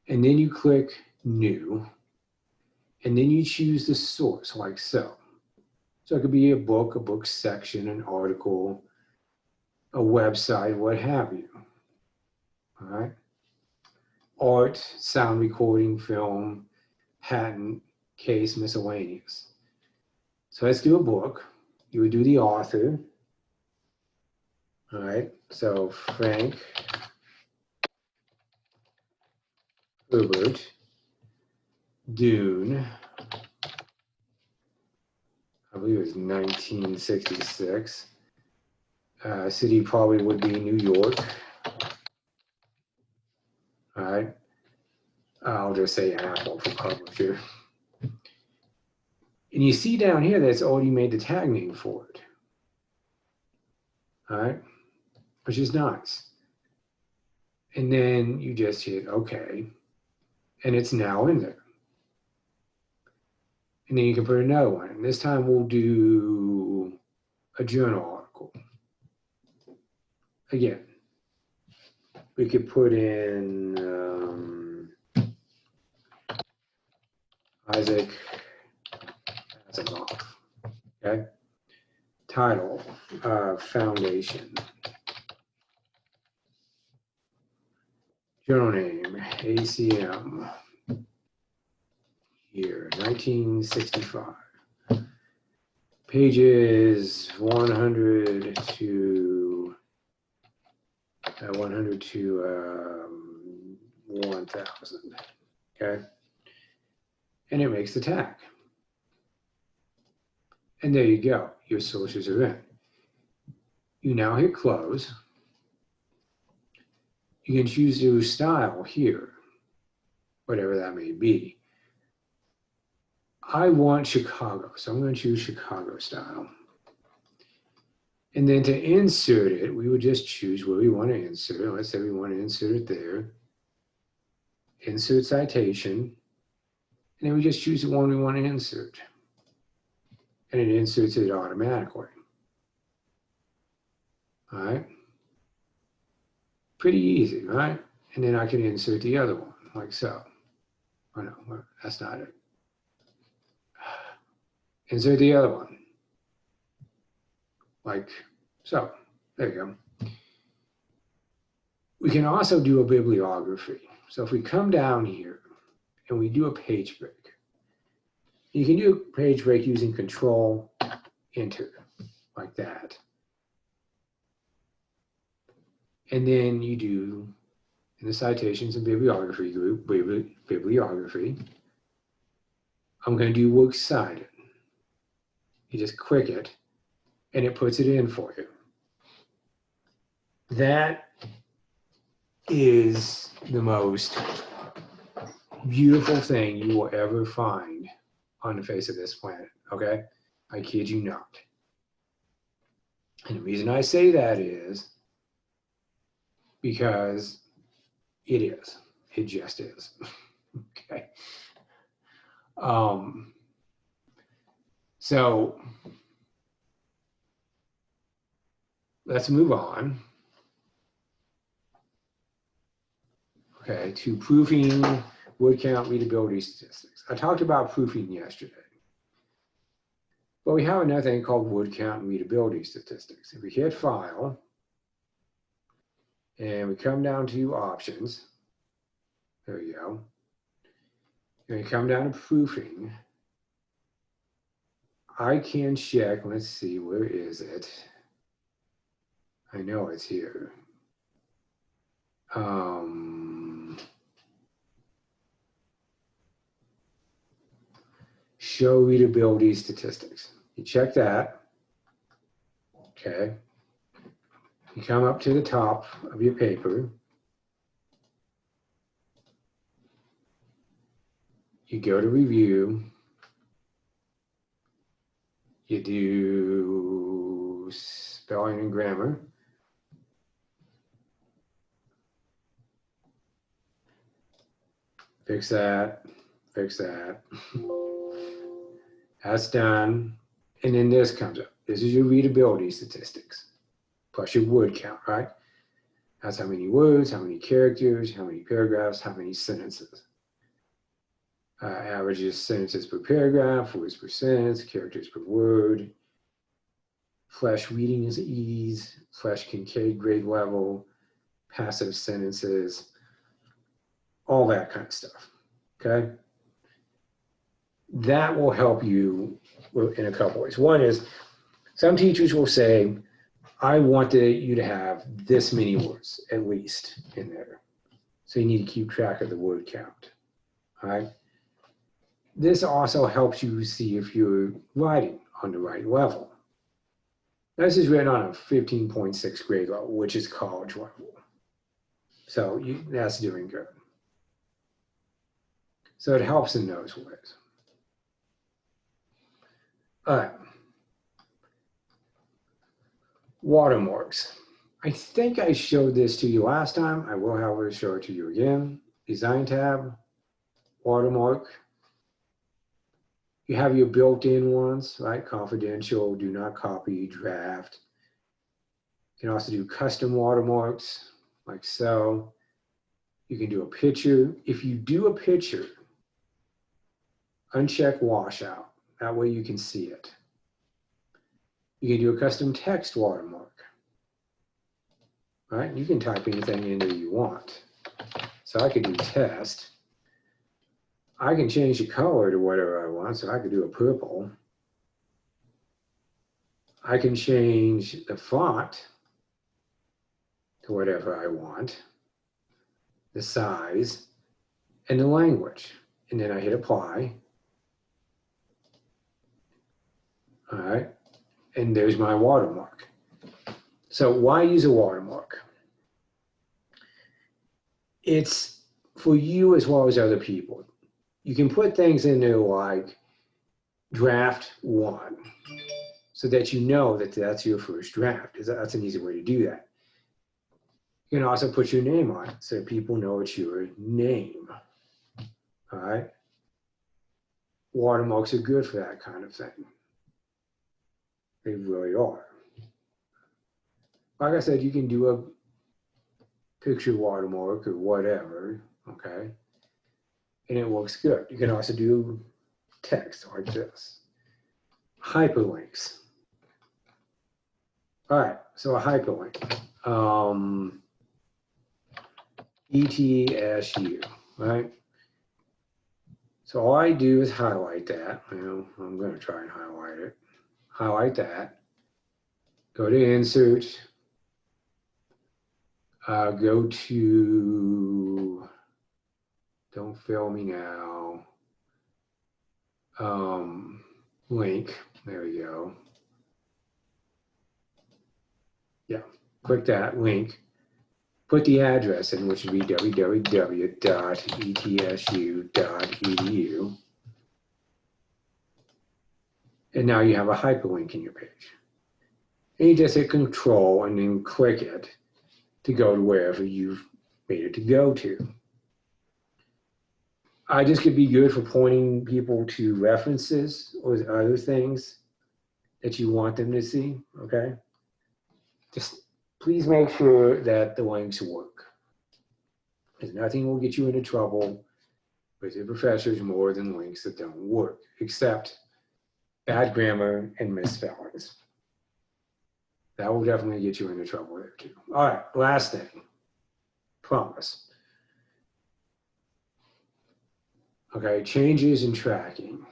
And then you click New, and then you choose the source, like so. So it could be a book section, an article, a website, what have you. All right. Art, sound recording, film, patent, case, miscellaneous. So let's do a book. You would do the author. All right. So Frank Herbert, Dune. I believe it was 1966. City probably would be New York. All right. I'll just say Apple for publisher. And you see down here that it's already made the tag name for it. All right. Which is nice. And then you just hit OK. And it's now in there. And then you can put another one. And this time we'll do a journal article. Again, we could put in Isaac Asimov. Okay. Title, Foundation. Journal name, ACM. Year, 1965. Pages 100 to 1000. Okay. And it makes the tag. And there you go. Your sources are in. You now hit close. You can choose your style here, whatever that may be. I want Chicago, so I'm going to choose Chicago style. And then to insert it, we would just choose where we want to insert it. Let's say we want to insert it there. Insert citation. And then we just choose the one we want to insert. And it inserts it automatically. All right. Pretty easy, right? And then I can insert the other one, like so. Oh no, that's not it. Insert the other one, like so. There you go. We can also do a bibliography. So if we come down here and we do a page break, you can do a page break using Control Enter, like that. And then you do, in the citations and bibliography group, bibliography, I'm going to do works cited. You just click it, and it puts it in for you. That is the most beautiful thing you will ever find on the face of this planet, okay? I kid you not. And the reason I say that is because it is. It just is. Okay. So let's move on. Okay, to proofing word count readability statistics. I talked about proofing yesterday. But we have another thing called word count and readability statistics. If we hit File, and we come down to Options, there we go. And we come down to Proofing, I can check, let's see, where is it? I know it's here. Show readability statistics. You check that, okay. You come up to the top of your paper. You go to Review. You do spelling and grammar. Fix that, fix that. That's done. And then this comes up. This is your readability statistics, plus your word count, right? That's how many words, how many characters, how many paragraphs, how many sentences. Averages sentences per paragraph, words per sentence, characters per word. Flash reading is ease, Flash Kincaid grade level, passive sentences, all that kind of stuff, okay? That will help you in a couple ways. One is, some teachers will say, I want you to have this many words at least in there. So you need to keep track of the word count, all right? This also helps you see if you're writing on the right level. This is written on a 15.6 grade level, which is college level. So that's doing good. So it helps in those ways. All right. Watermarks. I think I showed this to you last time. I will, however, show it to you again. Design tab, watermark. You have your built-in ones, right? Confidential, do not copy, draft. You can also do custom watermarks, like so. You can do a picture. If you do a picture, uncheck washout. That way you can see it. You can do a custom text watermark, right? You can type anything in there you want. So I could do test. I can change the color to whatever I want. So I could do a purple. I can change the font to whatever I want, the size, and the language. And then I hit apply. All right. And there's my watermark. So why use a watermark? It's for you as well as other people. You can put things in there like draft 1 so that you know that that's your first draft. That's an easy way to do that. You can also put your name on it so people know it's your name. All right. Watermarks are good for that kind of thing. They really are. Like I said, you can do a picture watermark or whatever, okay? And it looks good. You can also do text like this. Hyperlinks. All right, so a hyperlink. ETSU, right? So all I do is highlight that. I'm going to try and highlight it. Highlight that. Go to Insert. Go to, don't fail me now. Link, there we go. Yeah, click that link. put the address in, which would be www.etsu.edu. And now you have a hyperlink in your page. And you just hit Control and then click it to go to wherever you've made it to go to. This could be good for pointing people to references or other things that you want them to see, okay? Just please make sure that the links work. Because nothing will get you into trouble with your professors more than links that don't work, except bad grammar and misspellings. That will definitely get you into trouble there too. All right, last thing, promise. Okay, changes in tracking.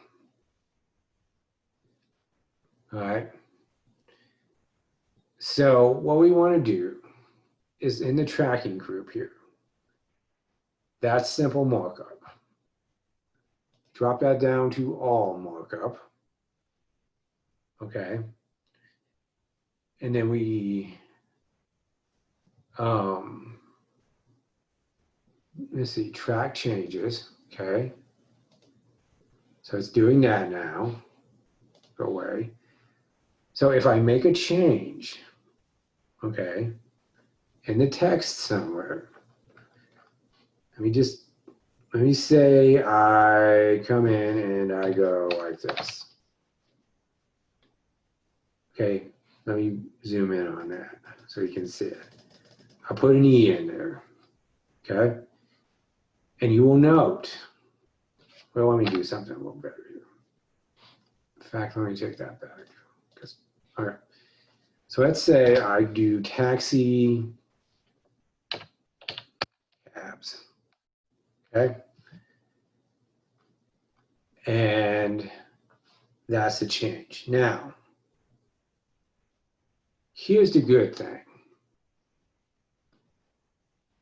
All right. So what we want to do is in the tracking group here, that's simple markup. Drop that down to all markup. Okay. And then we, let's see, track changes. Okay. So it's doing that now. Go away. So if I make a change, okay, in the text somewhere, let me say I come in and I go like this. Okay, let me zoom in on that so you can see it. I put an E in there, okay? And you will note, well, let me do something a little better here. In fact, let me take that back. All right, so let's say I do taxi cabs, okay? And that's a change. Now, here's the good thing.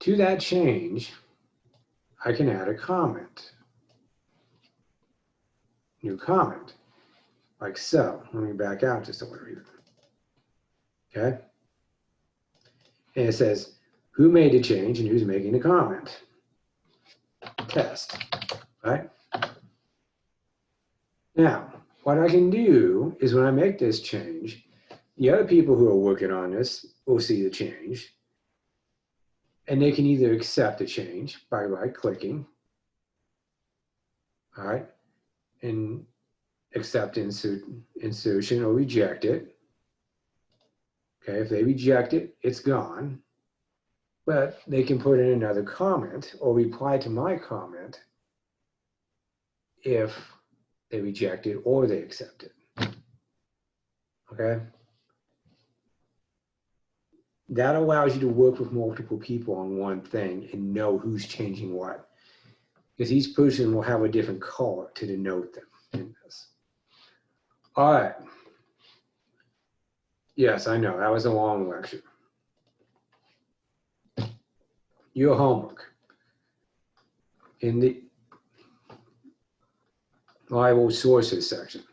To that change, I can add a comment. New comment, like so. Let me back out just a little bit. Okay? And it says, who made the change and who's making the comment? Test, right? Now, what I can do is when I make this change, the other people who are working on this will see the change. And they can either accept the change by right-clicking, all right, and accept insertion or reject it. Okay, if they reject it, it's gone. But they can put in another comment or reply to my comment if they reject it or they accept it. Okay? That allows you to work with multiple people on one thing and know who's changing what. Because each person will have a different color to denote them in this. All right. Yes, I know, that was a long lecture. Your homework. In the Reliable Sources section,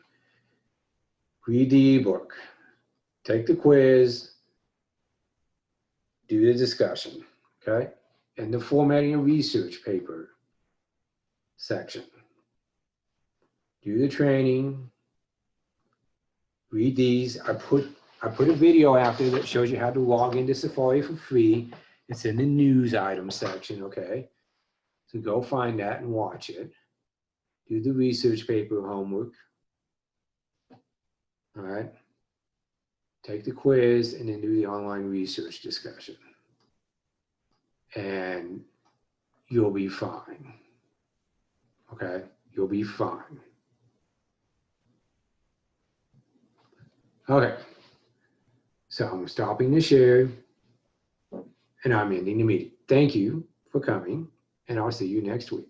read the ebook, take the quiz, do the discussion, okay? And the formatting and research paper section. Do the training, read these. I put a video after that shows you how to log into Safari for free. It's in the news items section, okay? So go find that and watch it. Do the research paper homework, all right? Take the quiz and then do the online research discussion. And you'll be fine, okay? You'll be fine. Okay, so I'm stopping the share and I'm ending the meeting. Thank you for coming and I'll see you next week.